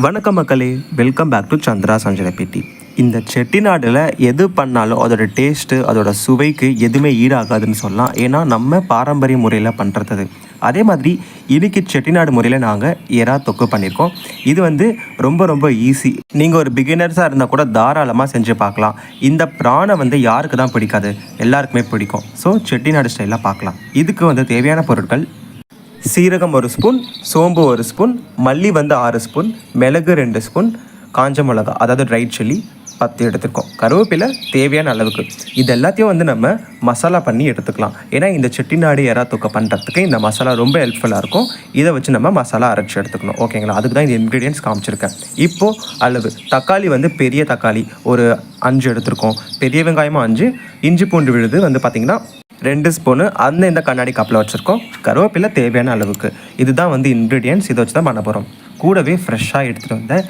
வணக்கம் மக்களே, welcome back to Chandra சஞ்சனப்பேட்டி. இந்த செட்டிநாடில் எது பண்ணாலும் அதோட டேஸ்ட்டு, அதோட சுவைக்கு எதுவுமே ஈடாகாதுன்னு சொல்லலாம். ஏன்னா நம்ம பாரம்பரிய முறையில் பண்ணுறது. அதே மாதிரி இன்றைக்கி செட்டிநாடு முறையில் நாங்கள் எறா தொக்கு பண்ணியிருக்கோம். இது வந்து ரொம்ப ரொம்ப ஈஸி. நீங்கள் ஒரு பிகினர்ஸாக இருந்தால் கூட தாராளமாக செஞ்சு பார்க்கலாம். இந்த பிரானை வந்து யாருக்கு தான் பிடிக்காது, எல்லாருக்குமே பிடிக்கும். ஸோ செட்டிநாடு ஸ்டைலில் பார்க்கலாம். இதுக்கு வந்து தேவையான பொருட்கள்: சீரகம் 1 ஸ்பூன், சோம்பு 1 ஸ்பூன், மல்லி வந்து 6 ஸ்பூன், மிளகு 2 ஸ்பூன், காஞ்ச மிளகா அதாவது ட்ரை சில்லி 10 எடுத்துருக்கோம், கருவேப்பிலை தேவையான அளவுக்கு. இது எல்லாத்தையும் வந்து நம்ம மசாலா பண்ணி எடுத்துக்கலாம். ஏன்னா இந்த செட்டிநாடு எறா தொக்கை பண்ணுறதுக்கு இந்த மசாலா ரொம்ப ஹெல்ப்ஃபுல்லாக இருக்கும். இதை வச்சு நம்ம மசாலா அரைச்சி எடுத்துக்கணும். ஓகேங்களா? அதுக்கு தான் இந்த இன்க்ரீடியன்ஸ் காமிச்சிருக்கேன். இப்போது அளவு தக்காளி வந்து பெரிய தக்காளி ஒரு 5 எடுத்துருக்கோம், பெரிய வெங்காயமும் 5, இஞ்சி பூண்டு விழுது வந்து பார்த்திங்கன்னா 2 ஸ்பூனு இந்த கண்ணாடி கப்பில் வச்சுருக்கோம், கருவேப்பிலை தேவையான அளவுக்கு. இதுதான் வந்து இன்க்ரீடியன்ஸ். இதை வச்சு தான் பண்ண போகிறோம். கூடவே ஃப்ரெஷ்ஷாக எடுத்துகிட்டு வந்த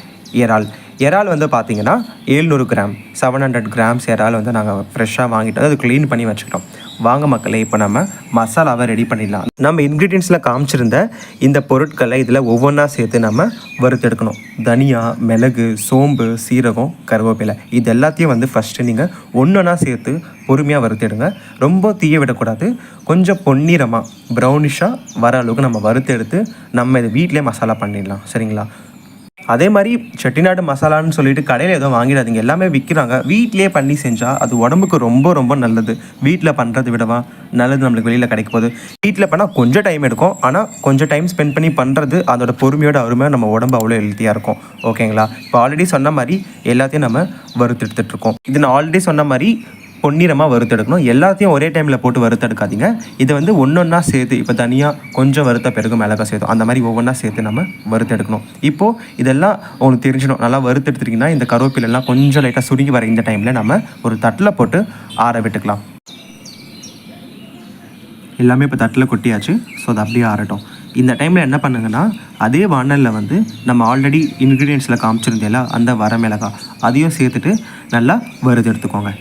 இறால் வந்து பார்த்திங்கன்னா 700 கிராம் 700 கிராம்ஸ் இறால் வந்து நாங்கள் ஃப்ரெஷ்ஷாக வாங்கிட்டு அது க்ளீன் பண்ணி வச்சுக்கிட்டோம். வாங்க மக்களே, இப்போ நம்ம மசாலாவை ரெடி பண்ணிடலாம். நம்ம இன்க்ரீடியன்ஸில் காமிச்சிருந்த இந்த பொருட்களை இதில் ஒவ்வொன்றா சேர்த்து நம்ம வறுத்தெடுக்கணும். தனியா, மிளகு, சோம்பு, சீரகம், கருவேப்பிலை இது எல்லாத்தையும் வந்து ஃபஸ்ட்டு நீங்கள் ஒன்றா சேர்த்து பொறுமையாக வறுத்தெடுங்க. ரொம்ப தீய விடக்கூடாது. கொஞ்சம் பொன்னிறமாக ப்ரௌனிஷாக வர அளவுக்கு நம்ம வறுத்தெடுத்து நம்ம இதை வீட்டிலே மசாலா பண்ணிடலாம். சரிங்களா? அதே மாதிரி செட்டிநாடு மசாலான்னு சொல்லிட்டு கடையில் எதுவும் வாங்கிடாதீங்க, எல்லாமே விற்கிறாங்க. வீட்டிலே பண்ணி செஞ்சால் அது உடம்புக்கு ரொம்ப ரொம்ப நல்லது. வீட்டில் பண்ணுறது விடவா நல்லது நம்மளுக்கு வெளியில் கிடைக்கும் போது. வீட்டில் பண்ணால் கொஞ்சம் டைம் எடுக்கும், ஆனால் கொஞ்சம் டைம் ஸ்பெண்ட் பண்ணி பண்ணுறது அதோட பொறுமையோட அருமையாக நம்ம உடம்பு அவ்வளோ ஹெல்த்தியாக இருக்கும். ஓகேங்களா? இப்போ ஆல்ரெடி சொன்ன மாதிரி எல்லாத்தையும் நம்ம வறுத்தெடுத்துட்ருக்கோம். இது நான் ஆல்ரெடி சொன்ன மாதிரி பொன்னிறமாக வறுத்தெடுக்கணும். எல்லாத்தையும் ஒரே டைமில் போட்டு வறுத்தெடுக்காதீங்க. இதை வந்து ஒன்றொன்னா சேர்த்து, இப்போ தனியாக கொஞ்சம் வறுத்த பிறகு மிளகா சேர்த்தோம், அந்த மாதிரி ஒவ்வொன்றா சேர்த்து நம்ம வறுத்தெடுக்கணும். இப்போது இதெல்லாம் உங்களுக்கு தெரிஞ்சிடும். நல்லா வறுத்தெடுத்துட்டிங்கன்னா இந்த கருவேப்பிலெல்லாம் கொஞ்சம் லைட்டாக சுருங்கி வர இந்த டைமில் நம்ம ஒரு தட்டில் போட்டு ஆற விட்டுக்கலாம். எல்லாமே இப்போ தட்டில் கொட்டியாச்சு. ஸோ அது அப்படியே ஆறட்டும். இந்த டைமில் என்ன பண்ணுங்கன்னா, அதே வானலில் வந்து நம்ம ஆல்ரெடி இன்க்ரீடியன்ஸில் காமிச்சிருந்தேல அந்த வர மிளகா அதையும் சேர்த்துட்டு நல்லா வறுத்தெடுத்துக்கோங்க.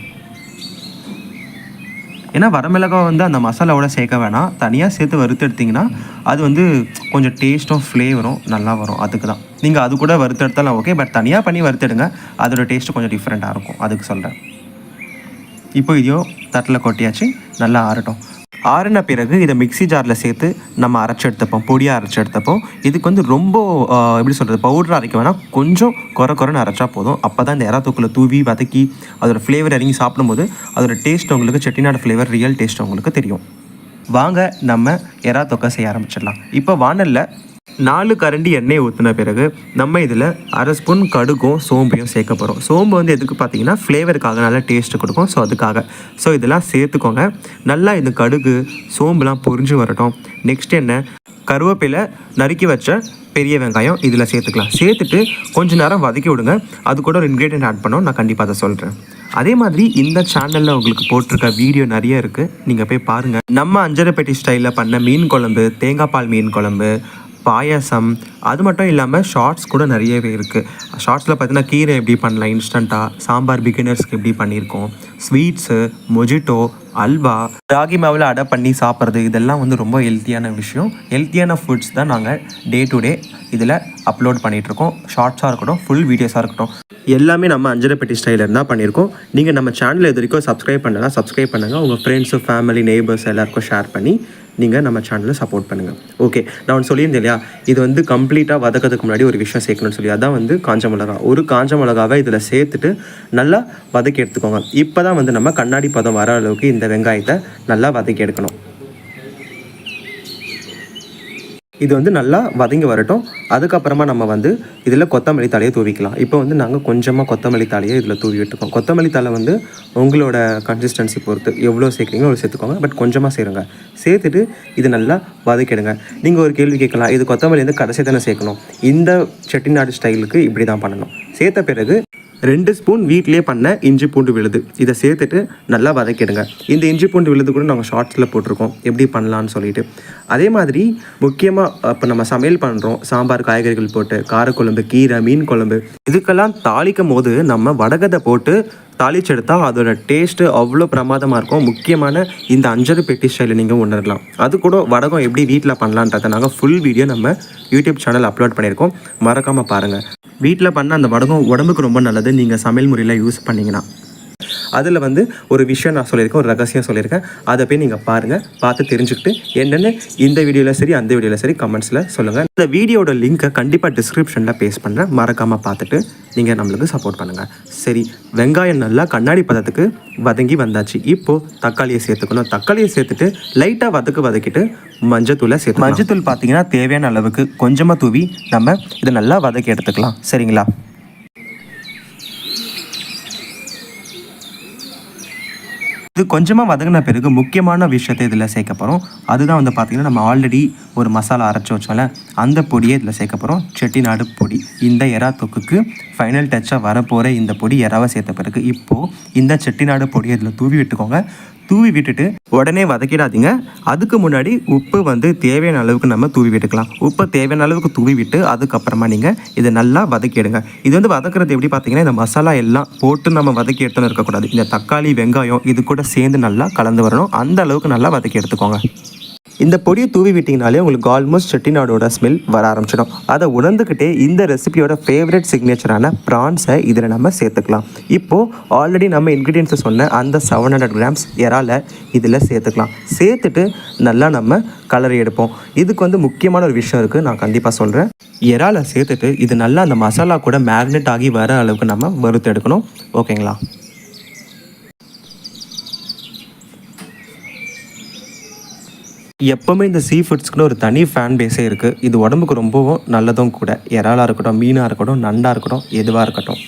ஏன்னா வரமிளகாய் வந்து அந்த மசாலாவோட சேர்க்க வேணாம், தனியாக சேர்த்து வறுத்தெடுத்திங்கன்னா அது வந்து கொஞ்சம் டேஸ்ட்டும் ஃப்ளேவரும் நல்லா வரும். அதுக்கு தான் நீங்கள் அது கூட வறுத்தெடுத்தாலும் ஓகே, பட் தனியாக பண்ணி வறுத்தெடுங்க, அதோட டேஸ்ட்டு கொஞ்சம் டிஃப்ரெண்ட்டாக இருக்கும். அதுக்கு சொல்கிறேன். இப்போ இதையும் தட்டில் கொட்டியாச்சு, நல்லா ஆறட்டும். ஆறின பிறகு இதை மிக்ஸி ஜாரில் சேர்த்து நம்ம அரைச்சி எடுத்துப்போம், பொடியாக அரைச்சி எடுத்துப்போம். இதுக்கு வந்து ரொம்ப எப்படி சொல்கிறது, பவுடர் அரைக்க வேணாம், கொஞ்சம் குறைன்னு அரைச்சா போதும். அப்போ தான் இந்த எறா தொக்கில் தூவி வதக்கி அதோட ஃப்ளேவர் இறங்கி சாப்பிடும்போது அதோட டேஸ்ட் உங்களுக்கு செட்டிநாடு ஃப்ளேவர் ரியல் டேஸ்ட் உங்களுக்கு தெரியும். வாங்க நம்ம எறா தொக்கை செய்ய ஆரம்பிச்சிடலாம். இப்போ வானலில் 4 கரண்டி எண்ணெய் ஊற்றின பிறகு நம்ம இதில் 1/2 ஸ்பூன் கடுகும் சோம்பையும் சேர்க்க போகிறோம். சோம்பு வந்து எதுக்கு பார்த்தீங்கன்னா ஃப்ளேவருக்காக, நல்லா டேஸ்ட்டு கொடுக்கும். ஸோ அதுக்காக இதெல்லாம் சேர்த்துக்கோங்க. நல்லா இந்த கடுகு சோம்புலாம் பொரிஞ்சு வரட்டும். நெக்ஸ்ட் என்ன, கருவேப்பிலை, நறுக்கி வச்ச பெரிய வெங்காயம் இதில் சேர்த்துக்கலாம். சேர்த்துட்டு கொஞ்சம் நேரம் வதக்கி விடுங்க. அது கூட ஒரு இன்க்ரீடியன்ட் ஆட் பண்ணோம், நான் கண்டிப்பாக அதை சொல்கிறேன். அதே மாதிரி இந்த சேனலில் உங்களுக்கு போட்டிருக்க வீடியோ நிறைய இருக்குது, நீங்கள் போய் பாருங்கள். நம்ம அஞ்சரைப்பேட்டி ஸ்டைலில் பண்ண மீன் குழம்பு, தேங்காய் பால் மீன் குழம்பு, பாயசம், அது மட்டும் இல்லாமல் ஷார்ட்ஸ் கூட நிறையவே இருக்குது. ஷார்ட்ஸில் பார்த்தீங்கன்னா கீரை எப்படி பண்ணலாம் இன்ஸ்டண்ட்டாக, சாம்பார் பிகினர்ஸ்க்கு எப்படி பண்ணியிருக்கோம், ஸ்வீட்ஸு, மொஜிட்டோ, அல்வா, ராகி மாவில் அடை பண்ணி சாப்பிட்றது, இதெல்லாம் வந்து ரொம்ப ஹெல்த்தியான விஷயம். ஹெல்த்தியான ஃபுட்ஸ் தான் நாங்கள் டே டு டே இதில் அப்லோட் பண்ணிகிட்ருக்கோம். ஷார்ட்ஸாக இருக்கட்டும், ஃபுல் வீடியோஸாக இருக்கட்டும், எல்லாமே நம்ம அஞ்சரைப்பேட்டி ஸ்டைலில் இருந்தால் பண்ணியிருக்கோம். நீங்கள் நம்ம சேனலில் இது வரைக்கும் சப்ஸ்கிரைப் பண்ணுங்கள். உங்கள் ஃப்ரெண்ட்ஸு, ஃபேமிலி, நெய்பர்ஸ் எல்லாருக்கும் ஷேர் பண்ணி நீங்கள் நம்ம சேனலில் சப்போர்ட் பண்ணுங்கள். ஓகே, நான் ஒன்று சொல்லியிருந்தேன் இல்லையா, இது வந்து கம்ப்ளீட்டாக வதக்கிறதுக்கு முன்னாடி ஒரு விஷயம் சேர்க்கணும்னு சொல்லி, அதான் வந்து காஞ்ச மிளகா. ஒரு காஞ்ச மிளகாவை இதில் சேர்த்துட்டு நல்லா வதக்கி எடுத்துக்கோங்க. இப்போ தான் வந்து நம்ம கண்ணாடி பதம் வர அளவுக்கு இந்த வெங்காயத்தை நல்லா வதக்கி எடுக்கணும். இது வந்து நல்லா வதங்கி வரட்டும். அதுக்கப்புறமா நம்ம வந்து இதில் கொத்தமல்லி தழையை தூவிக்கலாம். இப்போ வந்து நாங்கள் கொஞ்சமாக கொத்தமல்லி தழையை இதில் தூவி விட்டுருக்கோம். கொத்தமல்லி தழை வந்து உங்களோட கன்சிஸ்டன்சி பொறுத்து எவ்வளோ சேர்க்குறீங்களோ அவ்வளோ சேர்த்துக்கோங்க, பட் கொஞ்சமாக சேருங்க. சேர்த்துட்டு இது நல்லா வதக்கிடுங்க. நீங்கள் ஒரு கேள்வி கேட்கலாம், இது கொத்தமல்லி வந்து கடைசி தானே சேர்க்கணும்? இந்த செட்டிநாடு ஸ்டைலுக்கு இப்படி தான் பண்ணணும். சேர்த்த பிறகு 2 ஸ்பூன் வீட்டிலே பண்ண இஞ்சி பூண்டு விழுது இதை சேர்த்துட்டு நல்லா வதக்கிடுங்க. இந்த இஞ்சி பூண்டு விழுது கூட நாங்கள் ஷார்ட்ஸில் போட்டிருக்கோம் எப்படி பண்ணலான்னு சொல்லிட்டு. அதே மாதிரி முக்கியமாக இப்போ நம்ம சமையல் பண்ணுறோம், சாம்பார், காய்கறிகள் போட்டு, காரக்குழம்பு, கீரை, மீன் குழம்பு, இதுக்கெல்லாம் தாளிக்கும் போது நம்ம வடகத்தை போட்டு தாளிச்செடுத்தால் அதோட டேஸ்ட்டு அவ்வளோ பிரமாதமாக இருக்கும். முக்கியமான இந்த அஞ்சரைப்பேட்டி ஸ்டைலில் நீங்கள் உணரலாம். அது கூட வடகம் எப்படி வீட்டில் பண்ணலான்றதை நாங்கள் ஃபுல் வீடியோ நம்ம யூடியூப் சேனல் அப்லோட் பண்ணியிருக்கோம், மறக்காமல் பாருங்கள். வீட்டில் பண்ண அந்த வடகம் உடம்புக்கு ரொம்ப நல்லது நீங்கள் சமையல் முறையில் யூஸ் பண்ணிங்கன்னா. அதில் வந்து ஒரு விஷயம் நான் சொல்லியிருக்கேன், ஒரு ரகசியம் சொல்லியிருக்கேன். அதை போய் நீங்கள் பாருங்கள், பார்த்து தெரிஞ்சுக்கிட்டு என்னென்னு இந்த வீடியோவில் சரி அந்த வீடியோவில் சரி கமெண்ட்ஸில் சொல்லுங்கள். இந்த வீடியோட லிங்க்கை கண்டிப்பாக டிஸ்கிரிப்ஷனில் பேஸ்ட் பண்ணுறேன், மறக்காமல் பார்த்துட்டு நீங்கள் நம்மளுக்கு சப்போர்ட் பண்ணுங்கள். சரி, வெங்காயம் நல்லா கண்ணாடி பதத்துக்கு வதங்கி வந்தாச்சு. இப்போது தக்காளியை சேர்த்துக்கணும். தக்காளியை சேர்த்துட்டு லைட்டாக வதக்கிட்டு மஞ்சத்தூளை சேர்த்து, மஞ்சத்தூள் பார்த்தீங்கன்னா தேவையான அளவுக்கு கொஞ்சமாக தூவி நம்ம இதை நல்லா வதக்கி எடுத்துக்கலாம். சரிங்களா? இது கொஞ்சமாக வதங்கின பிறகு முக்கியமான விஷயத்தை இதில் சேர்க்க போகிறோம். அதுதான் வந்து பார்த்திங்கன்னா நம்ம ஆல்ரெடி ஒரு மசாலா அரைச்சி வச்சோம்ல, அந்த பொடியை இதில் சேர்க்க போகிறோம். செட்டிநாடு பொடி. இந்த எறா தொக்குக்கு ஃபைனல் டச்சாக வரப்போகிற இந்த பொடி எறாவை சேர்த்த பிறகு இப்போது இந்த செட்டிநாடு பொடியை இதில் தூவி விட்டுக்கோங்க. தூவி விட்டுட்டு உடனே வதக்கிடாதீங்க. அதுக்கு முன்னாடி உப்பு வந்து தேவையான அளவுக்கு நம்ம தூவி விட்டுக்கலாம். உப்பை தேவையான அளவுக்கு தூவி விட்டு அதுக்கப்புறமா நீங்கள் இதை நல்லா வதக்கிடுங்க. இது வந்து வதக்குறது எப்படி பார்த்தீங்கன்னா, இந்த மசாலா எல்லாம் போட்டு நம்ம வதக்கி எடுத்துன்னு இருக்கக்கூடாது. இந்த தக்காளி வெங்காயம் இது கூட சேர்ந்து நல்லா கலந்து வரணும். அந்த அளவுக்கு நல்லா வதக்கி எடுத்துக்கோங்க. இந்த பொடியை தூவி விட்டிங்கனாலே உங்களுக்கு ஆல்மோஸ்ட் செட்டிநாடோட ஸ்மெல் வர ஆரம்பிச்சிடும். அதை உணர்ந்துக்கிட்டே இந்த ரெசிபியோட ஃபேவரட் சிக்னேச்சரான ப்ரான்ஸை இதில் நம்ம சேர்த்துக்கலாம். இப்போது ஆல்ரெடி நம்ம இன்க்ரீடியன்ஸை சொன்ன அந்த 700 கிராம்ஸ் இறாலை இதில் சேர்த்துக்கலாம். சேர்த்துட்டு நல்லா நம்ம கலரி எடுப்போம். இதுக்கு வந்து முக்கியமான ஒரு விஷயம் இருக்குது, நான் கண்டிப்பாக சொல்கிறேன். இறாலை சேர்த்துட்டு இது நல்லா அந்த மசாலா கூட மேக்னெட் ஆகி வர அளவுக்கு நம்ம வறுத்து எடுக்கணும். ஓகேங்களா? எப்போவுமே இந்த சீ ஃபுட்ஸ்க்குன்னு ஒரு தனி ஃபேன் பேஸே இருக்குது. இது உடம்புக்கு ரொம்பவும் நல்லதும் கூட. இறாலாக இருக்கட்டும், மீனாக இருக்கட்டும், நண்டாக இருக்கட்டும், எதுவாக இருக்கட்டும்.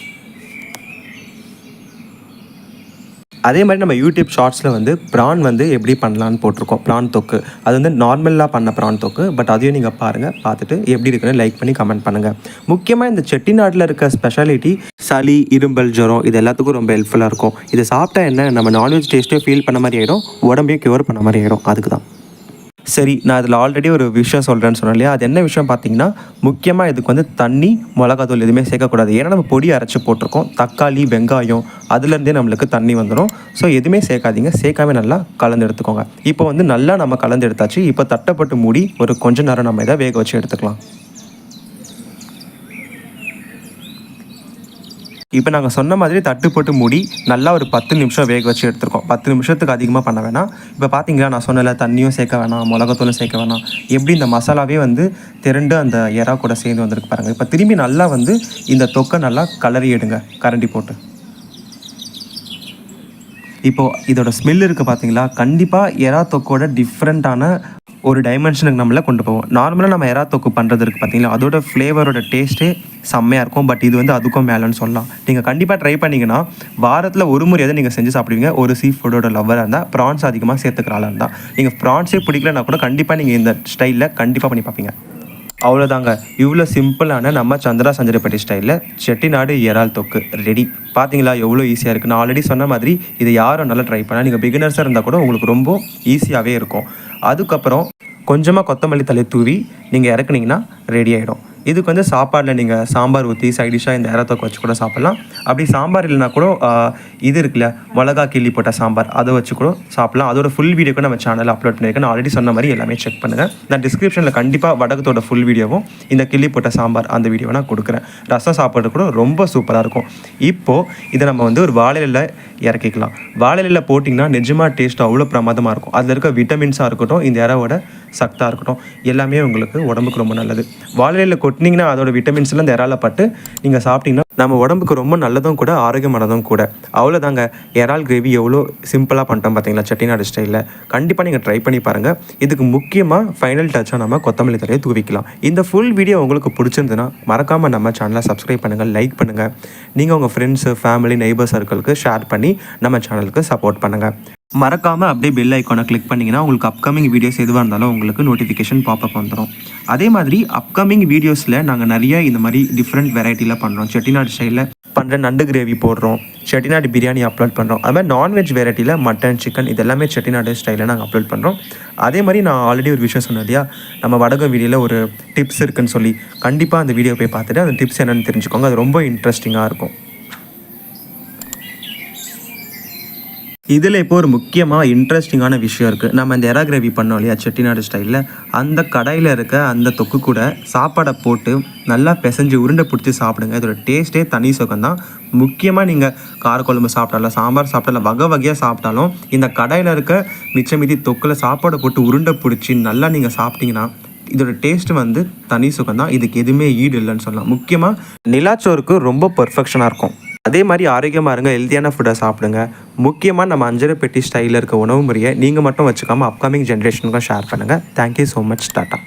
அதே மாதிரி நம்ம யூடியூப் ஷார்ட்ஸில் வந்து ப்ரான் வந்து எப்படி பண்ணலான்னு போட்டிருக்கோம். ப்ரான் தொக்கு அது வந்து நார்மலாக பண்ண ப்ரான் தொக்கு. பட் அதையும் நீங்கள் பாருங்கள், பார்த்துட்டு எப்படி இருக்குன்னு லைக் பண்ணி கமெண்ட் பண்ணுங்கள். முக்கியமாக இந்த செட்டிநாட்டில் இருக்க ஸ்பெஷாலிட்டி சளி, இரும்பல், ஜுரம் இது எல்லாத்துக்கும் ரொம்ப ஹெல்ப்ஃபுல்லாக இருக்கும். இதை சாப்பிட்டா என்ன, நம்ம நான்வெஜ் டேஸ்ட்டே ஃபீல் பண்ண மாதிரி ஆகிடும், உடம்பையும் க்யூர் பண்ண மாதிரி ஆகிடும். அதுக்கு தான். சரி, நான் இதில் ஆல்ரெடி ஒரு விஷயம் சொல்கிறேன்னு சொன்னேன் இல்லையா, அது என்ன விஷயம் பார்த்தீங்கன்னா, முக்கியமாக இதுக்கு வந்து தண்ணி, மிளகாத்தூள் எதுவுமே சேர்க்கக்கூடாது. ஏன்னா நம்ம பொடி அரைச்சி போட்டிருக்கோம். தக்காளி வெங்காயம் அதுலேருந்தே நம்மளுக்கு தண்ணி வந்துடும். ஸோ எதுவுமே சேர்க்காதீங்க. சேர்க்காம நல்லா கலந்து எடுத்துக்கோங்க. இப்போ வந்து நல்லா நம்ம கலந்து எடுத்தாச்சு. இப்போ தட்டப்பட்டு மூடி ஒரு கொஞ்ச நேரம் நம்ம இதை வேக வச்சு எடுத்துக்கலாம். இப்போ நாங்கள் சொன்ன மாதிரி தட்டு போட்டு மூடி நல்லா ஒரு 10 நிமிஷம் வேக வச்சு எடுத்துருக்கோம். 10 நிமிஷத்துக்கு அதிகமாக பண்ண வேணாம். இப்போ பார்த்தீங்களா, நான் சொன்னல தண்ணியும் சேர்க்க வேணாம், மிளகாத்தூளும் சேர்க்க வேணாம். எப்படி இந்த மசாலாவே வந்து திரண்டு அந்த எறா கூட சேர்ந்து வந்திருக்கு பாருங்கள். இப்போ திரும்பி நல்லா வந்து இந்த தொக்கை நல்லா கலரி எடுங்க கரண்டி போட்டு. இப்போது இதோட ஸ்மெல் இருக்குது பார்த்தீங்களா, கண்டிப்பாக எறா தொக்கோட டிஃப்ரெண்ட்டான ஒரு டைமென்ஷனுக்கு நம்மளை கொண்டு போவோம். நார்மலாக நம்ம எறா தொக்கு பண்ணுறது இருக்குது பார்த்தீங்களா, அதோட ஃப்ளேவரோட டேஸ்ட்டே செம்மையாக இருக்கும். பட் இது வந்து அதுக்கும் மேலேன்னு சொல்லலாம். நீங்கள் கண்டிப்பாக ட்ரை பண்ணிங்கன்னா வாரத்தில் ஒரு முறையாவது நீங்கள் செஞ்சு சாப்பிடுவீங்க. ஒரு சீ ஃபுட்டோட லவ்வராக இருந்தால், ப்ரான்ஸ் அதிகமாக சேர்த்துக்கிறாளாக இருந்தால், நீங்கள் ப்ரான்ஸே பிடிக்கலன்னா கூட கண்டிப்பாக நீங்கள் இந்த ஸ்டைலில் கண்டிப்பாக பண்ணி பார்ப்பீங்க. அவ்வளோதாங்க. இவ்வளோ சிம்பிளான நம்ம சந்திரா சஞ்சரப்பட்டி ஸ்டைலில் செட்டிநாடு இறால் தொக்கு ரெடி. பார்த்தீங்களா எவ்வளோ ஈஸியாக இருக்குது. நான் ஆல்ரெடி சொன்ன மாதிரி இது யாரும் நல்லா ட்ரை பண்ணால், நீங்கள் பிகினர்ஸாக இருந்தால் கூட உங்களுக்கு ரொம்ப ஈஸியாகவே இருக்கும். அதுக்கப்புறம் கொஞ்சமாக கொத்தமல்லி தழை தூவி நீங்கள் இறக்குனீங்கன்னா ரெடி ஆகிடும். இதுக்கு வந்து சாப்பாடில் நீங்கள் சாம்பார் ஊற்றி சைடிஷாக இந்த எறா தொக்கு வச்சு கூட சாப்பிட்லாம். அப்படி சாம்பார் இல்லைனா கூட இது இருக்குல்ல, மிளகா கிள்ளி போட்ட சாம்பார், அதை வச்சு கூட சாப்பிட்லாம். அதோட ஃபுல் வீடியோக்கு நம்ம சேனலில் அப்லோட் பண்ணியிருக்கேன். நான் ஆல்ரெடி சொன்ன மாதிரி எல்லாமே செக் பண்ணுங்கள். நான் டிஸ்கிரிப்ஷனில் கண்டிப்பாக வடகத்தோட ஃபுல் வீடியோவும் இந்த கிள்ளி போட்ட சாம்பார் அந்த வீடியோவை நான் கொடுக்குறேன். ரசம் சாப்பிட்றது கூட ரொம்ப சூப்பராக இருக்கும். இப்போது இதை நம்ம வந்து ஒரு வாழையில இறக்கிக்கலாம். வாழையில போட்டிங்கன்னா நிஜமாக டேஸ்ட் அவ்வளோ பிரமாதமாக இருக்கும். அதில் இருக்க விட்டமின்ஸாக இருக்கட்டும், இந்த எறாவோட சத்தாக இருக்கட்டும், எல்லாமே உங்களுக்கு உடம்புக்கு ரொம்ப நல்லது. வாழையில கொட்டினீங்கன்னா அதோட விட்டமின்ஸ்லாம் இந்த இறால பட்டு நீங்கள் சாப்பிட்டீங்கன்னா நம்ம உடம்புக்கு ரொம்ப நல்லதும் கூட, ஆரோக்கியமானதும் கூட. அவ்வளோதாங்க. இறால் கிரேவி எவ்வளோ சிம்பிளாக பண்ணிட்டோம் பார்த்தீங்களா செட்டிநாடு ஸ்டைலில். கண்டிப்பாக நீங்கள் ட்ரை பண்ணி பாருங்கள். இதுக்கு முக்கியமாக ஃபைனல் டச்சாக நம்ம கொத்தமல்லி தழையை தூவிக்கலாம். இந்த ஃபுல் வீடியோ உங்களுக்கு பிடிச்சிருந்துன்னா மறக்காமல் நம்ம சேனலை சப்ஸ்கிரைப் பண்ணுங்கள், லைக் பண்ணுங்கள். நீங்கள் உங்கள் ஃப்ரெண்ட்ஸு, ஃபேமிலி, நெய்பர் சர்க்கிளுக்கு ஷேர் பண்ணி நம்ம சேனலுக்கு சப்போர்ட் பண்ணுங்கள். மறக்காமல் அப்படியே பெல் ஐக்கானை கிளிக் பண்ணிங்கன்னா உங்களுக்கு அப்கமிங் வீடியோஸ் எதுவாக இருந்தாலும் உங்களுக்கு நோட்டிஃபிகேஷன் பாப்பப் வந்துடும். அதே மாதிரி அப்கமிங் வீடியோஸில் நாங்கள் நிறைய இந்த மாதிரி டிஃப்ரெண்ட் வெரைட்டியில் பண்ணுறோம். செட்டிநாடு ஸ்டைலில் பண்ணுற நண்டு கிரேவி போடுறோம், செட்டிநாடு பிரியாணி அப்லோட் பண்ணுறோம். அது மாதிரி நான்வெஜ் வெரைட்டியில் மட்டன், சிக்கன் இதெல்லாமே செட்டிநாடு ஸ்டைலில் நாங்கள் அப்லோட் பண்ணுறோம். அதே மாதிரி நான் ஆல்ரெடி ஒரு விஷயம் சொன்னேன் இல்லையா, நம்ம வடகம் வீடியோவில் ஒரு டிப்ஸ் இருக்குதுன்னு சொல்லி, கண்டிப்பாக அந்த வீடியோ போய் பார்த்துட்டு அந்த டிப்ஸ் என்னென்னு தெரிஞ்சுக்கோங்க. அது ரொம்ப இன்ட்ரெஸ்டிங்காக இருக்கும். இதில் இப்போ ஒரு முக்கியமாக இன்ட்ரெஸ்டிங்கான விஷயம் இருக்குது. நம்ம இந்த எறா கிரேவி பண்ணோம் இல்லையா செட்டிநாடு ஸ்டைலில், அந்த கடாயில் இருக்க அந்த தொக்கு கூட சாப்பாடை போட்டு நல்லா பிசைஞ்சு உருண்டை பிடிச்சி சாப்பிடுங்க. இதோட டேஸ்ட்டே தனி சுகம்தான். முக்கியமாக நீங்கள் காரக்குழம்பு சாப்பிட்டாலும் சாம்பார் சாப்பிட்டாலும் வகை வகையாக சாப்பிட்டாலும் இந்த கடாயில் இருக்க மிச்ச மீதி தொக்கில் சாப்பாடை போட்டு உருண்டை பிடிச்சி நல்லா நீங்கள் சாப்பிட்டீங்கன்னா இதோட டேஸ்ட்டு வந்து தனி சுகம்தான். இதுக்கு எதுவுமே ஈடு இல்லைன்னு சொல்லலாம். முக்கியமாக நிலாச்சோறுக்கு ரொம்ப பர்ஃபெக்ஷனாக இருக்கும். அதே மாதிரி ஆரோக்கியமாக இருங்க, ஹெல்த்தியான ஃபுட்டை சாப்பிடுங்க. முக்கியமாக நம்ம அஞ்சரை பெட்டி ஸ்டைலில் இருக்க உணவு முறையை நீங்கள் மட்டும் வச்சுக்காமல் அப்கமிங் ஜென்ரேஷனுக்கும் ஷேர் பண்ணுங்கள். Thank you so much. டாட்டா.